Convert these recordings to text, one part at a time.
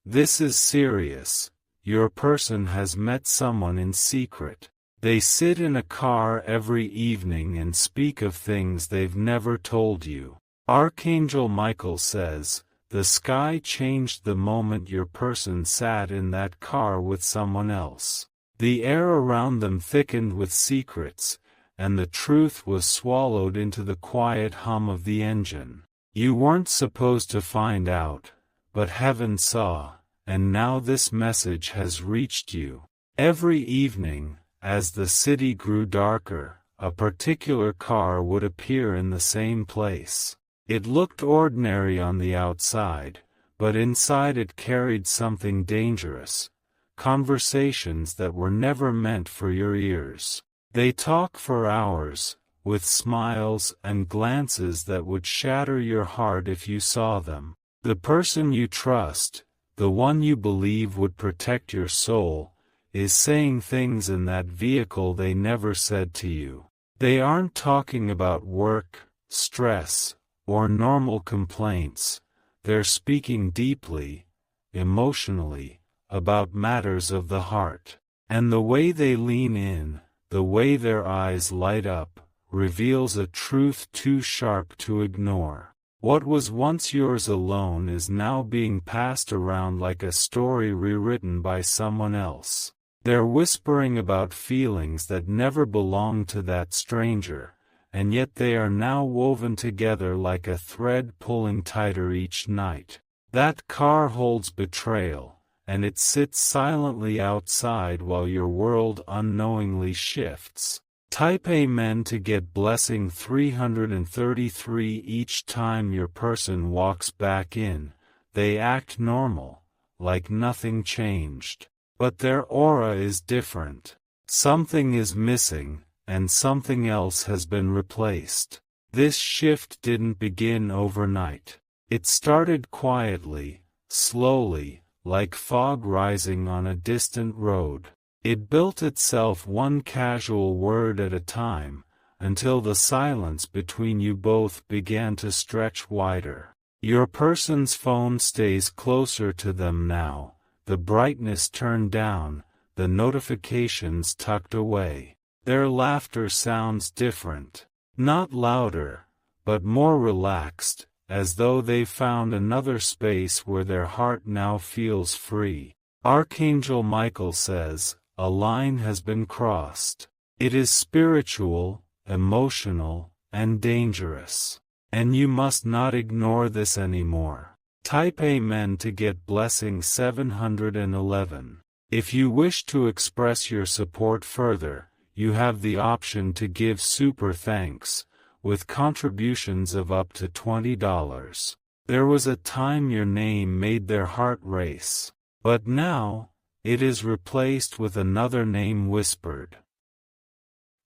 This is serious. Your person has met someone in secret. They sit in a car every evening and speak of things they've never told you. Archangel Michael says, the sky changed the moment your person sat in that car with someone else. The air around them thickened with secrets, and the truth was swallowed into the quiet hum of the engine. You weren't supposed to find out, but heaven saw, and now this message has reached you. Every evening, as the city grew darker, a particular car would appear in the same place. It looked ordinary on the outside, but inside it carried something dangerous. Conversations that were never meant for your ears. They talk for hours, with smiles and glances that would shatter your heart if you saw them. The person you trust, the one you believe would protect your soul, is saying things in that vehicle they never said to you. They aren't talking about work, stress, or normal complaints. They're speaking deeply, emotionally, about matters of the heart. And the way they lean in, the way their eyes light up, reveals a truth too sharp to ignore. What was once yours alone is now being passed around like a story rewritten by someone else. They're whispering about feelings that never belonged to that stranger, and yet they are now woven together like a thread pulling tighter each night. That car holds betrayal, and it sits silently outside while your world unknowingly shifts. Type Amen to get blessing 333 each time your person walks back in. They act normal, like nothing changed. But their aura is different. Something is missing, and something else has been replaced. This shift didn't begin overnight. It started quietly, slowly, like fog rising on a distant road. It built itself one casual word at a time, until the silence between you both began to stretch wider. Your person's phone stays closer to them now, the brightness turned down, the notifications tucked away. Their laughter sounds different. Not louder, but more relaxed, as though they've found another space where their heart now feels free. Archangel Michael says, a line has been crossed. It is spiritual, emotional, and dangerous. And you must not ignore this anymore. Type Amen to get blessing 711. If you wish to express your support further, you have the option to give super thanks, with contributions of up to $20. There was a time your name made their heart race, but now, it is replaced with another name whispered.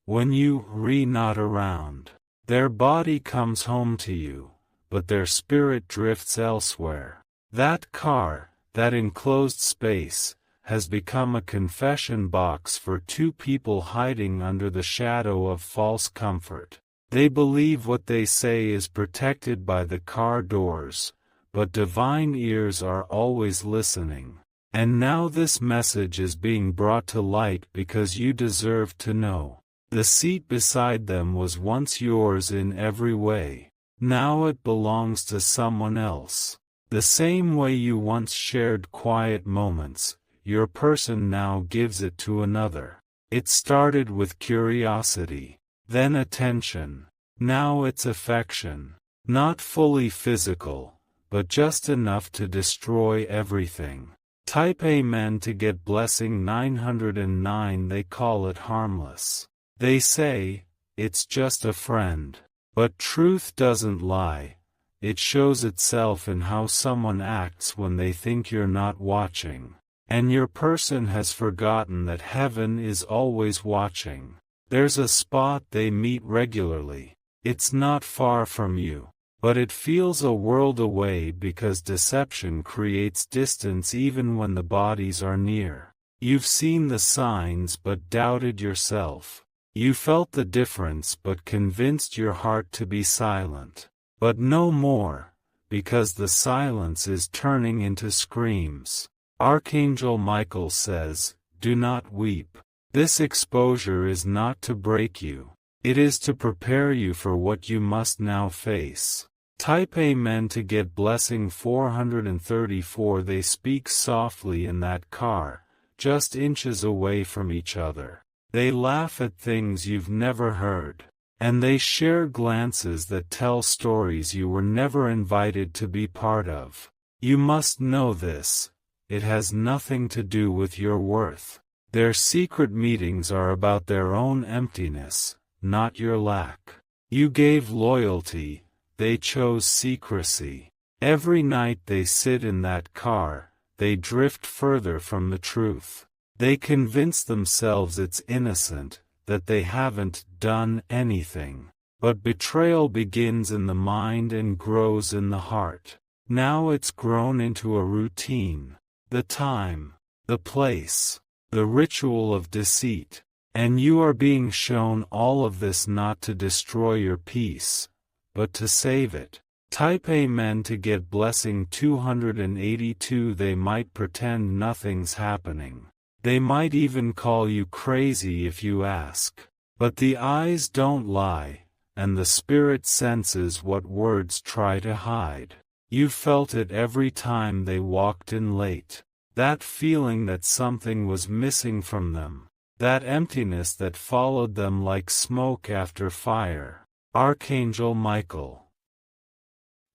When you not around, their body comes home to you, but their spirit drifts elsewhere. That car, that enclosed space, has become a confession box for two people hiding under the shadow of false comfort. They believe what they say is protected by the car doors, but divine ears are always listening. And now this message is being brought to light because you deserve to know. The seat beside them was once yours in every way. Now it belongs to someone else. The same way you once shared quiet moments, your person now gives it to another. It started with curiosity, then attention. Now it's affection. Not fully physical, but just enough to destroy everything. Type Amen to get blessing 909. They call it harmless. They say, it's just a friend. But truth doesn't lie. It shows itself in how someone acts when they think you're not watching. And your person has forgotten that heaven is always watching. There's a spot they meet regularly. It's not far from you. But it feels a world away because deception creates distance even when the bodies are near. You've seen the signs but doubted yourself. You felt the difference but convinced your heart to be silent. But no more, because the silence is turning into screams. Archangel Michael says, "Do not weep. This exposure is not to break you. It is to prepare you for what you must now face." Type Amen to get blessing 434. They speak softly in that car, just inches away from each other. They laugh at things you've never heard. And they share glances that tell stories you were never invited to be part of. You must know this. It has nothing to do with your worth. Their secret meetings are about their own emptiness, not your lack. You gave loyalty, they chose secrecy. Every night they sit in that car, they drift further from the truth. They convince themselves it's innocent, that they haven't done anything. But betrayal begins in the mind and grows in the heart. Now it's grown into a routine. The time, the place, the ritual of deceit. And you are being shown all of this not to destroy your peace, but to save it. Type Amen to get blessing 282. They might pretend nothing's happening. They might even call you crazy if you ask. But the eyes don't lie, and the spirit senses what words try to hide. You felt it every time they walked in late. That feeling that something was missing from them. That emptiness that followed them like smoke after fire. Archangel Michael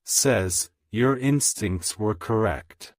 says, your instincts were correct.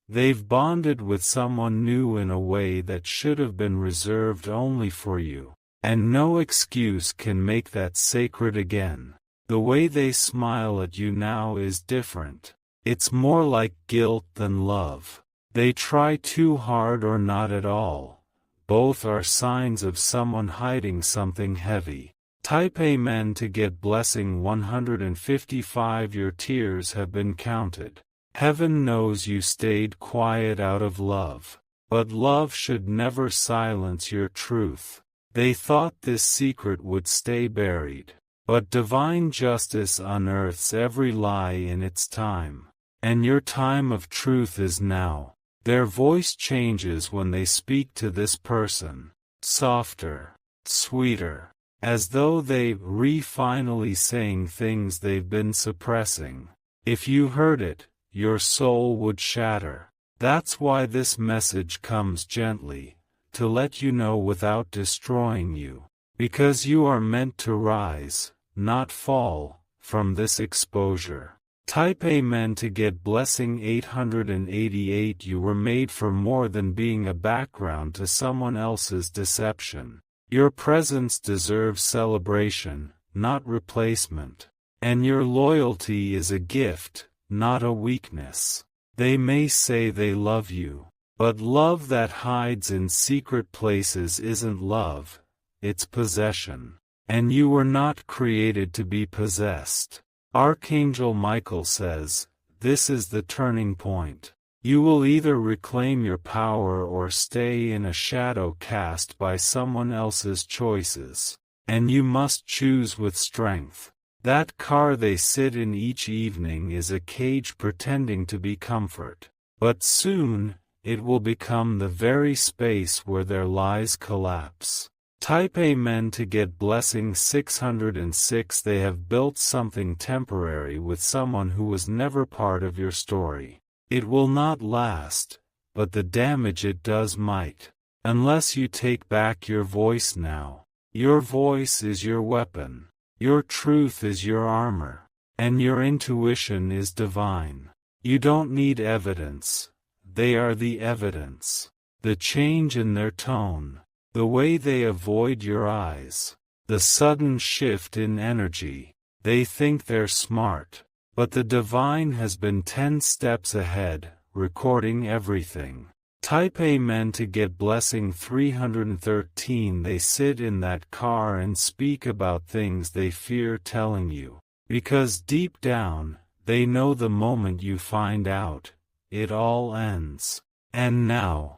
They've bonded with someone new in a way that should have been reserved only for you, and no excuse can make that sacred again. The way they smile at you now is different. It's more like guilt than love. They try too hard or not at all. Both are signs of someone hiding something heavy. Type Amen to get blessing 155. Your tears have been counted. Heaven knows you stayed quiet out of love. But love should never silence your truth. They thought this secret would stay buried. But divine justice unearths every lie in its time. And your time of truth is now. Their voice changes when they speak to this person. Softer, sweeter. As though they finally saying things they've been suppressing. If you heard it, your soul would shatter. That's why this message comes gently, to let you know without destroying you. Because you are meant to rise, not fall, from this exposure. Type Amen to get blessing 888. You were made for more than being a background to someone else's deception. Your presence deserves celebration, not replacement. And your loyalty is a gift, not a weakness. They may say they love you, but love that hides in secret places isn't love, it's possession. And you were not created to be possessed. Archangel Michael says, this is the turning point. You will either reclaim your power or stay in a shadow cast by someone else's choices. And you must choose with strength. That car they sit in each evening is a cage pretending to be comfort. But soon, it will become the very space where their lies collapse. Type Amen to get blessing 606. They have built something temporary with someone who was never part of your story. It will not last, but the damage it does might. Unless you take back your voice now. Your voice is your weapon. Your truth is your armor. And your intuition is divine. You don't need evidence. They are the evidence. The change in their tone. The way they avoid your eyes. The sudden shift in energy. They think they're smart. But the divine has been 10 steps ahead, recording everything. Type Amen to get blessing 313. They sit in that car and speak about things they fear telling you. Because deep down, they know the moment you find out, it all ends. And now,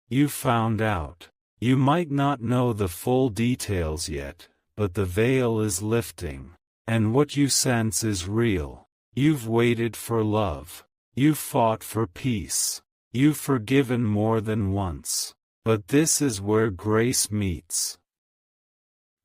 you found out. You might not know the full details yet, but the veil is lifting. And what you sense is real. You've waited for love. You've fought for peace. You've forgiven more than once. But this is where grace meets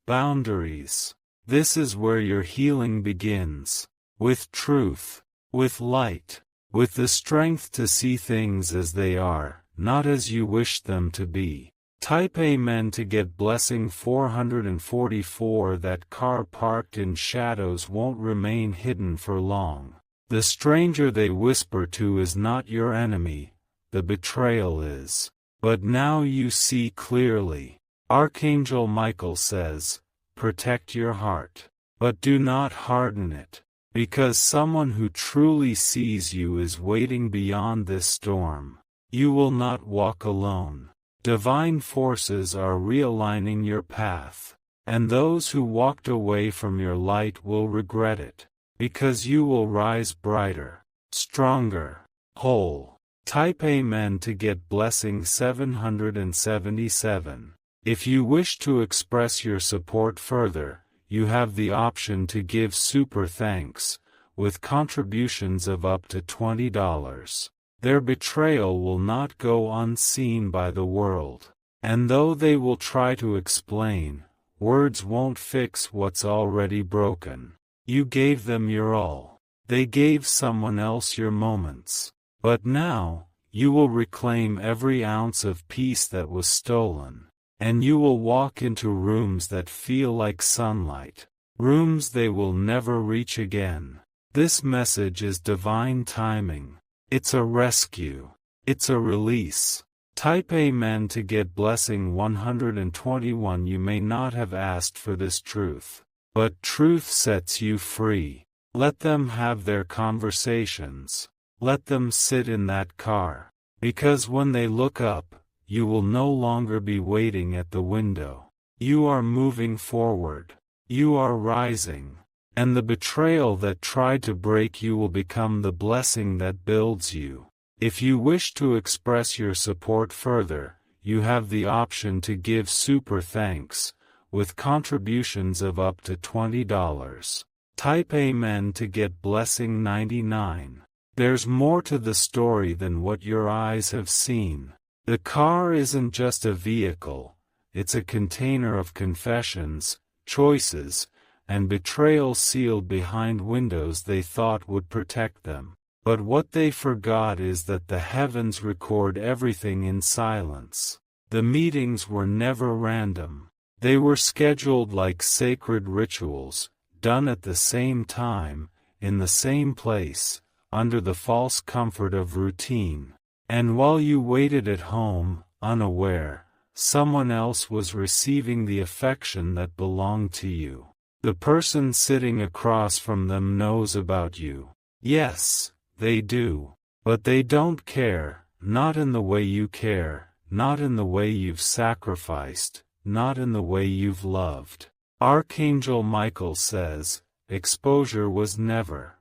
boundaries. This is where your healing begins. With truth. With light. With the strength to see things as they are, not as you wish them to be. Type Amen to get blessing 444. That car parked in shadows won't remain hidden for long. The stranger they whisper to is not your enemy, the betrayal is. But now you see clearly. Archangel Michael says, protect your heart. But do not harden it. Because someone who truly sees you is waiting beyond this storm. You will not walk alone. Divine forces are realigning your path. And those who walked away from your light will regret it. Because you will rise brighter, stronger, whole. Type Amen to get blessing 777. If you wish to express your support further, you have the option to give super thanks, with contributions of up to $20. Their betrayal will not go unseen by the world. And though they will try to explain, words won't fix what's already broken. You gave them your all. They gave someone else your moments. But now, you will reclaim every ounce of peace that was stolen. And you will walk into rooms that feel like sunlight. Rooms they will never reach again. This message is divine timing. It's a rescue. It's a release. Type Amen to get blessing 121. You may not have asked for this truth. But truth sets you free. Let them have their conversations. Let them sit in that car. Because when they look up, you will no longer be waiting at the window. You are moving forward. You are rising. And the betrayal that tried to break you will become the blessing that builds you. If you wish to express your support further, you have the option to give super thanks, with contributions of up to $20. Type Amen to get blessing 99. There's more to the story than what your eyes have seen. The car isn't just a vehicle, it's a container of confessions, choices, and betrayal sealed behind windows they thought would protect them. But what they forgot is that the heavens record everything in silence. The meetings were never random. They were scheduled like sacred rituals, done at the same time, in the same place, under the false comfort of routine. And while you waited at home, unaware, someone else was receiving the affection that belonged to you. The person sitting across from them knows about you. Yes, they do. But they don't care, not in the way you care, not in the way you've sacrificed, not in the way you've loved. Archangel Michael says, exposure was never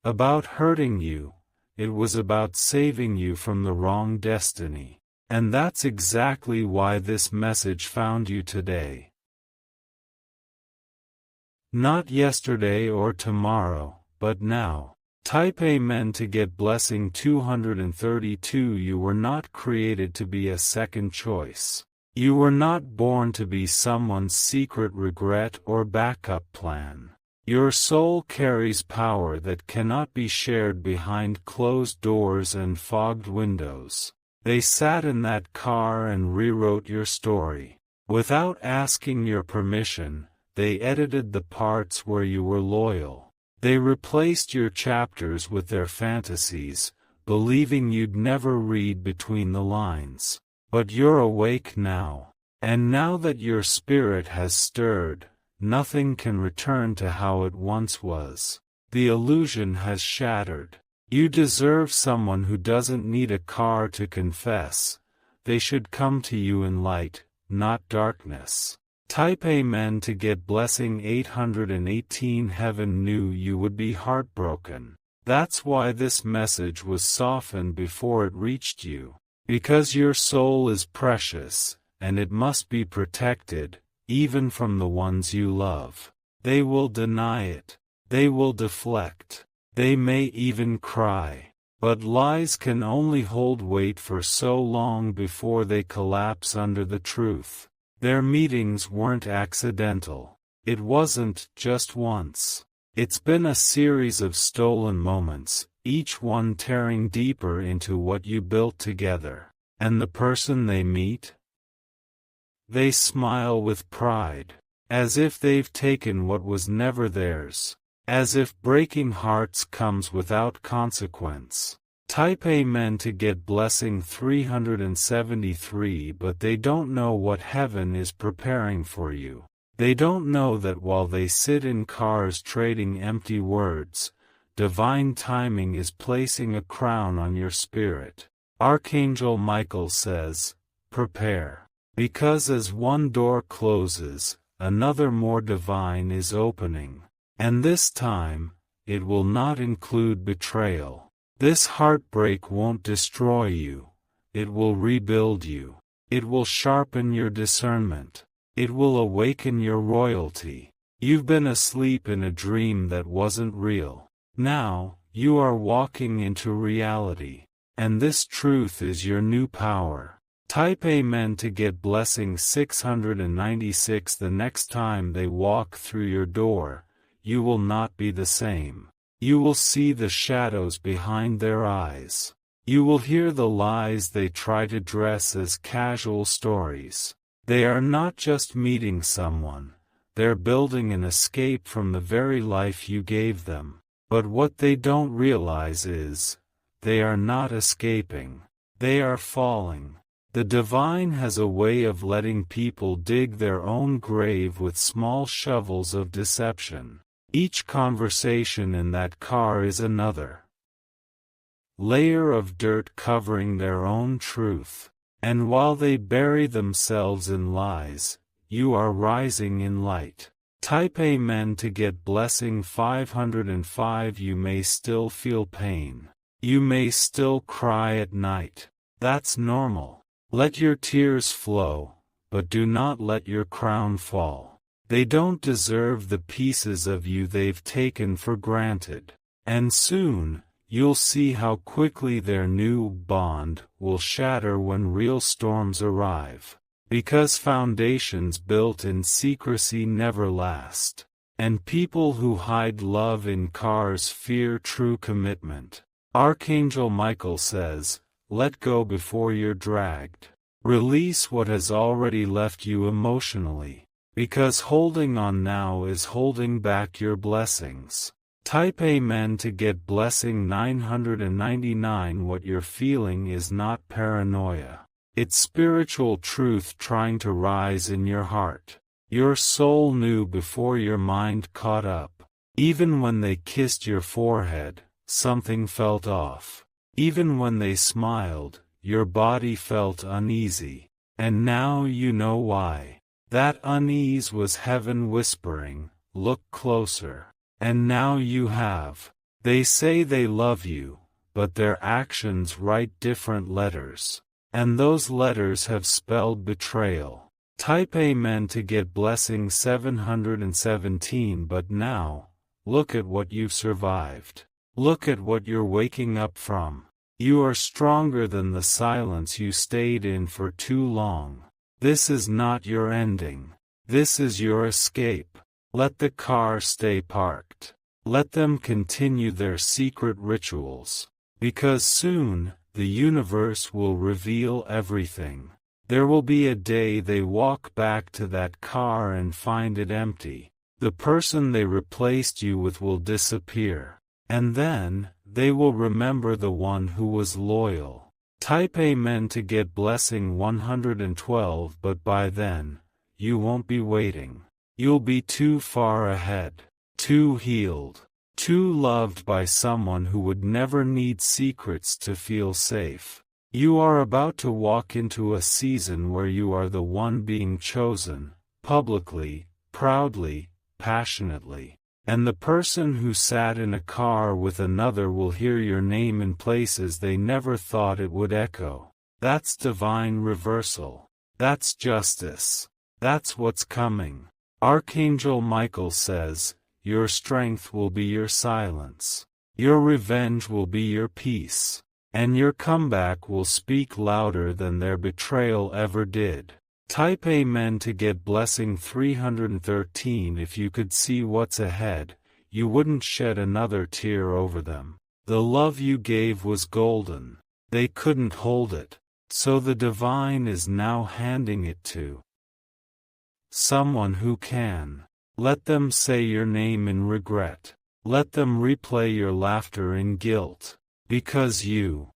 about hurting you, it was about saving you from the wrong destiny. And that's exactly why this message found you today. Not yesterday or tomorrow, but now. Type Amen to get blessing 232. You were not created to be a second choice. You were not born to be someone's secret regret or backup plan. Your soul carries power that cannot be shared behind closed doors and fogged windows. They sat in that car and rewrote your story. Without asking your permission, they edited the parts where you were loyal. They replaced your chapters with their fantasies, believing you'd never read between the lines. But you're awake now. And now that your spirit has stirred, nothing can return to how it once was. The illusion has shattered. You deserve someone who doesn't need a car to confess. They should come to you in light, not darkness. Type Amen to get blessing 818. Heaven knew you would be heartbroken. That's why this message was softened before it reached you. Because your soul is precious, and it must be protected, even from the ones you love. They will deny it. They will deflect. They may even cry. But lies can only hold weight for so long before they collapse under the truth. Their meetings weren't accidental. It wasn't just once. It's been a series of stolen moments, each one tearing deeper into what you built together. And the person they meet? They smile with pride, as if they've taken what was never theirs. As if breaking hearts comes without consequence. Type Amen to get blessing 373. But they don't know what heaven is preparing for you. They don't know that while they sit in cars trading empty words, divine timing is placing a crown on your spirit. Archangel Michael says, prepare. Because as one door closes, another more divine is opening. And this time, it will not include betrayal. This heartbreak won't destroy you. It will rebuild you. It will sharpen your discernment. It will awaken your royalty. You've been asleep in a dream that wasn't real. Now, you are walking into reality. And this truth is your new power. Type Amen to get blessing 696. The next time they walk through your door, you will not be the same. You will see the shadows behind their eyes. You will hear the lies they try to dress as casual stories. They are not just meeting someone, they're building an escape from the very life you gave them. But what they don't realize is, they are not escaping. They are falling. The divine has a way of letting people dig their own grave with small shovels of deception. Each conversation in that car is another layer of dirt covering their own truth. And while they bury themselves in lies, you are rising in light. Type Amen to get blessing 505. You may still feel pain. You may still cry at night. That's normal. Let your tears flow, but do not let your crown fall. They don't deserve the pieces of you they've taken for granted. And soon, you'll see how quickly their new bond will shatter when real storms arrive. Because foundations built in secrecy never last. And people who hide love in cars fear true commitment. Archangel Michael says, let go before you're dragged. Release what has already left you emotionally. Because holding on now is holding back your blessings. Type Amen to get blessing 999. What you're feeling is not paranoia. It's spiritual truth trying to rise in your heart. Your soul knew before your mind caught up. Even when they kissed your forehead, something felt off. Even when they smiled, your body felt uneasy. And now you know why. That unease was heaven whispering, look closer. And now you have. They say they love you, but their actions write different letters. And those letters have spelled betrayal. Type Amen to get blessing 717. But now, look at what you've survived. Look at what you're waking up from. You are stronger than the silence you stayed in for too long. This is not your ending. This is your escape. Let the car stay parked. Let them continue their secret rituals. Because soon, the universe will reveal everything. There will be a day they walk back to that car and find it empty. The person they replaced you with will disappear. And then, they will remember the one who was loyal. Type Amen to get blessing 112. But by then, you won't be waiting. You'll be too far ahead, too healed, too loved by someone who would never need secrets to feel safe. You are about to walk into a season where you are the one being chosen, publicly, proudly, passionately. And the person who sat in a car with another will hear your name in places they never thought it would echo. That's divine reversal. That's justice. That's what's coming. Archangel Michael says, your strength will be your silence. Your revenge will be your peace. And your comeback will speak louder than their betrayal ever did. Type Amen to get blessing 313. If you could see what's ahead, you wouldn't shed another tear over them. The love you gave was golden. They couldn't hold it. So the divine is now handing it to someone who can. Let them say your name in regret. Let them replay your laughter in guilt. Because you're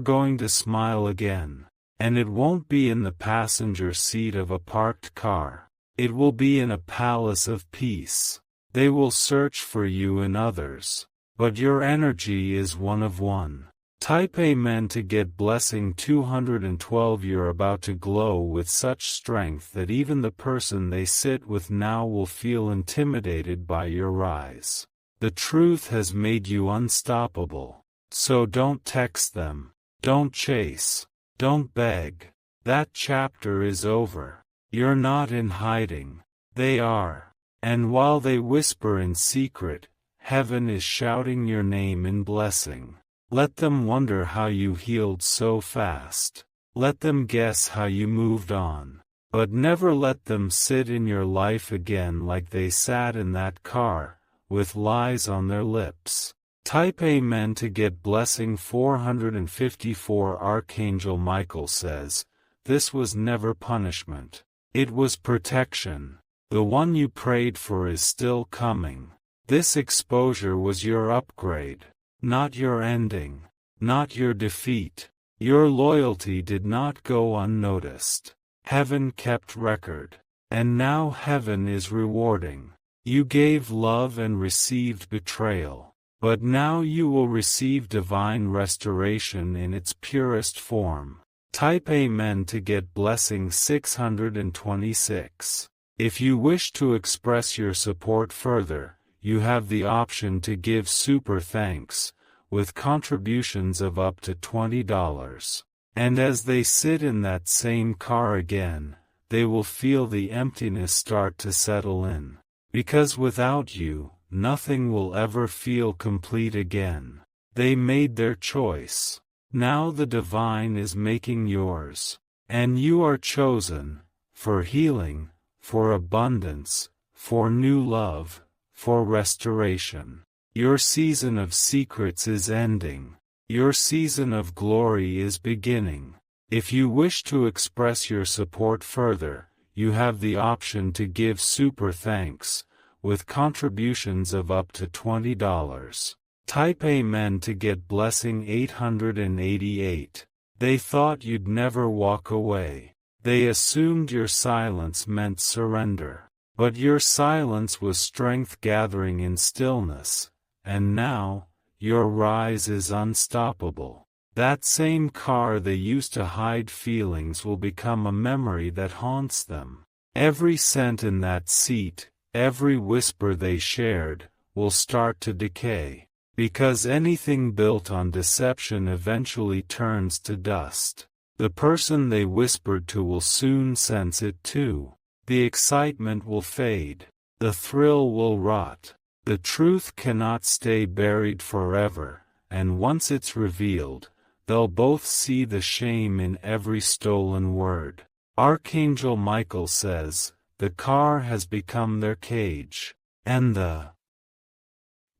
going to smile again. And it won't be in the passenger seat of a parked car. It will be in a palace of peace. They will search for you in others. But your energy is one of one. Type Amen to get blessing 212. You're about to glow with such strength that even the person they sit with now will feel intimidated by your rise. The truth has made you unstoppable. So don't text them. Don't chase. Don't beg. That chapter is over. You're not in hiding. They are. And while they whisper in secret, heaven is shouting your name in blessing. Let them wonder how you healed so fast. Let them guess how you moved on. But never let them sit in your life again like they sat in that car, with lies on their lips. Type Amen to get blessing 454. Archangel Michael says, this was never punishment. It was protection. The one you prayed for is still coming. This exposure was your upgrade. Not your ending. Not your defeat. Your loyalty did not go unnoticed. Heaven kept record. And now heaven is rewarding. You gave love and received betrayal. But now you will receive divine restoration in its purest form. Type Amen to get blessing 626. If you wish to express your support further, you have the option to give super thanks, with contributions of up to $20. And as they sit in that same car again, they will feel the emptiness start to settle in. Because without you, nothing will ever feel complete again. They made their choice. Now the divine is making yours. And you are chosen, for healing, for abundance, for new love, for restoration. Your season of secrets is ending. Your season of glory is beginning. If you wish to express your support further, you have the option to give super thanks, with contributions of up to $20. Type Amen to get blessing 888. They thought you'd never walk away. They assumed your silence meant surrender. But your silence was strength gathering in stillness, and now, your rise is unstoppable. That same car they used to hide feelings will become a memory that haunts them. Every scent in that seat, every whisper they shared, will start to decay. Because anything built on deception eventually turns to dust. The person they whispered to will soon sense it too. The excitement will fade. The thrill will rot. The truth cannot stay buried forever, and once it's revealed, they'll both see the shame in every stolen word. Archangel Michael says, the car has become their cage. And the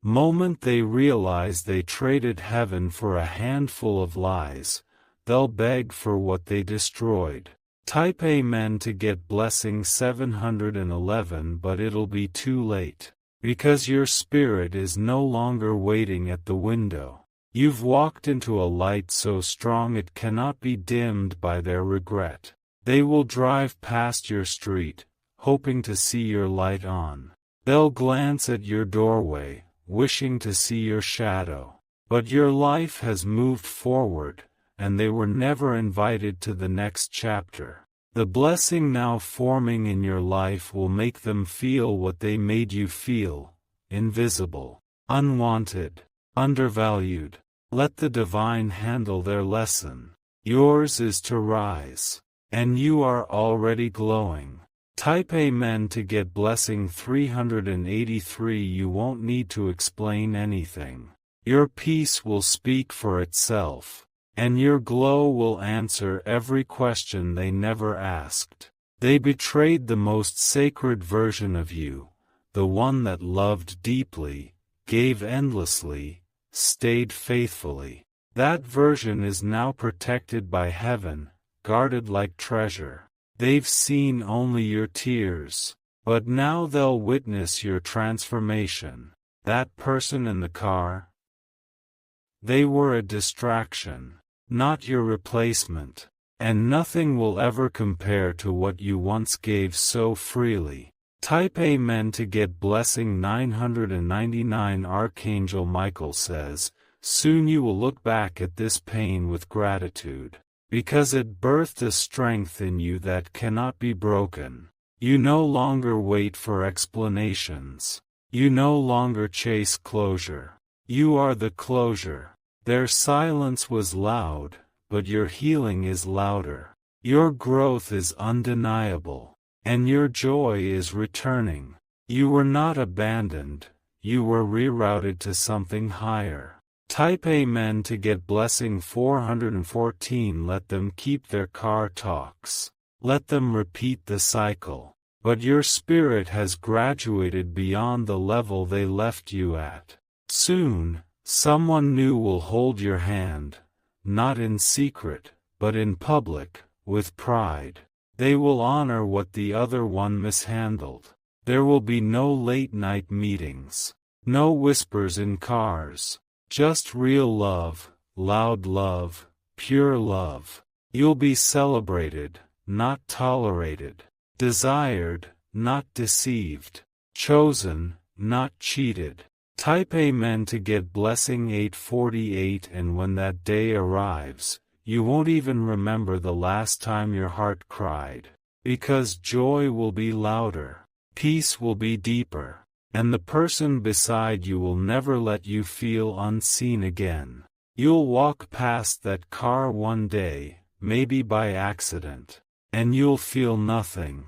moment they realize they traded heaven for a handful of lies, they'll beg for what they destroyed. Type Amen to get blessing 711. But it'll be too late. Because your spirit is no longer waiting at the window. You've walked into a light so strong it cannot be dimmed by their regret. They will drive past your street, hoping to see your light on. They'll glance at your doorway, wishing to see your shadow. But your life has moved forward, and they were never invited to the next chapter. The blessing now forming in your life will make them feel what they made you feel: invisible, unwanted, undervalued. Let the divine handle their lesson. Yours is to rise. And you are already glowing. Type Amen to get blessing 383. You won't need to explain anything. Your peace will speak for itself. And your glow will answer every question they never asked. They betrayed the most sacred version of you, the one that loved deeply, gave endlessly, stayed faithfully. That version is now protected by heaven, guarded like treasure. They've seen only your tears, but now they'll witness your transformation. That person in the car? They were a distraction, not your replacement, and nothing will ever compare to what you once gave so freely. Type Amen to get blessing 999. Archangel Michael says, soon you will look back at this pain with gratitude, because it birthed a strength in you that cannot be broken. You no longer wait for explanations. You no longer chase closure. You are the closure. Their silence was loud, but your healing is louder. Your growth is undeniable, and your joy is returning. You were not abandoned, you were rerouted to something higher. Type Amen to get blessing 414. Let them keep their car talks. Let them repeat the cycle. But your spirit has graduated beyond the level they left you at. Soon, someone new will hold your hand, not in secret, but in public, with pride. They will honor what the other one mishandled. There will be no late-night meetings, no whispers in cars, just real love, loud love, pure love. You'll be celebrated, not tolerated, desired, not deceived, chosen, not cheated. Type Amen to get blessing 848. And when that day arrives, you won't even remember the last time your heart cried, because joy will be louder, peace will be deeper, and the person beside you will never let you feel unseen again. You'll walk past that car one day, maybe by accident, and you'll feel nothing,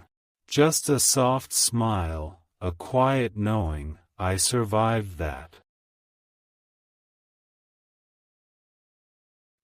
just a soft smile, a quiet knowing, I survived that.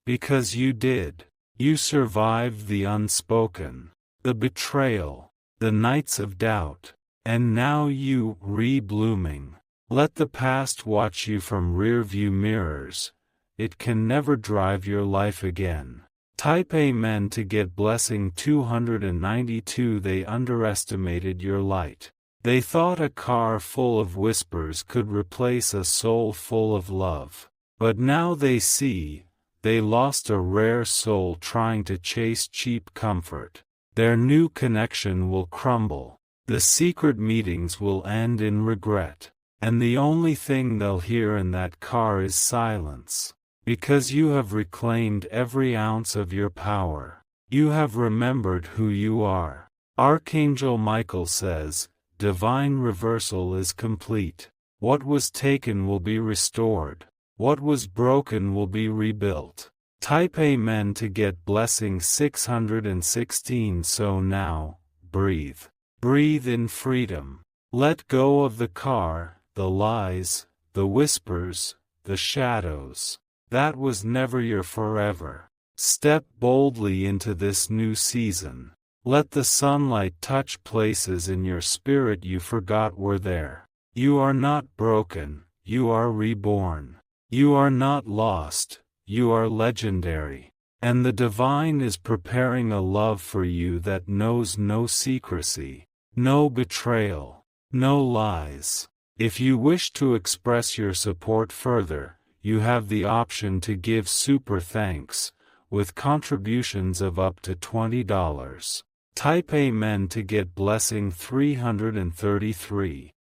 Because you did. You survived the unspoken, the betrayal, the nights of doubt, and now you re-blooming. Let the past watch you from rear-view mirrors. It can never drive your life again. Type Amen to get blessing 292. They underestimated your light. They thought a car full of whispers could replace a soul full of love. But now they see, they lost a rare soul trying to chase cheap comfort. Their new connection will crumble. The secret meetings will end in regret. And the only thing they'll hear in that car is silence. Because you have reclaimed every ounce of your power. You have remembered who you are. Archangel Michael says, divine reversal is complete. What was taken will be restored. What was broken will be rebuilt. Type Amen to get blessing 616. So now, breathe. Breathe in freedom. Let go of the car, the lies, the whispers, the shadows. That was never your forever. Step boldly into this new season. Let the sunlight touch places in your spirit you forgot were there. You are not broken, you are reborn. You are not lost, you are legendary. And the divine is preparing a love for you that knows no secrecy, no betrayal, no lies. If you wish to express your support further, you have the option to give super thanks, with contributions of up to $20. Type Amen to get blessing 333.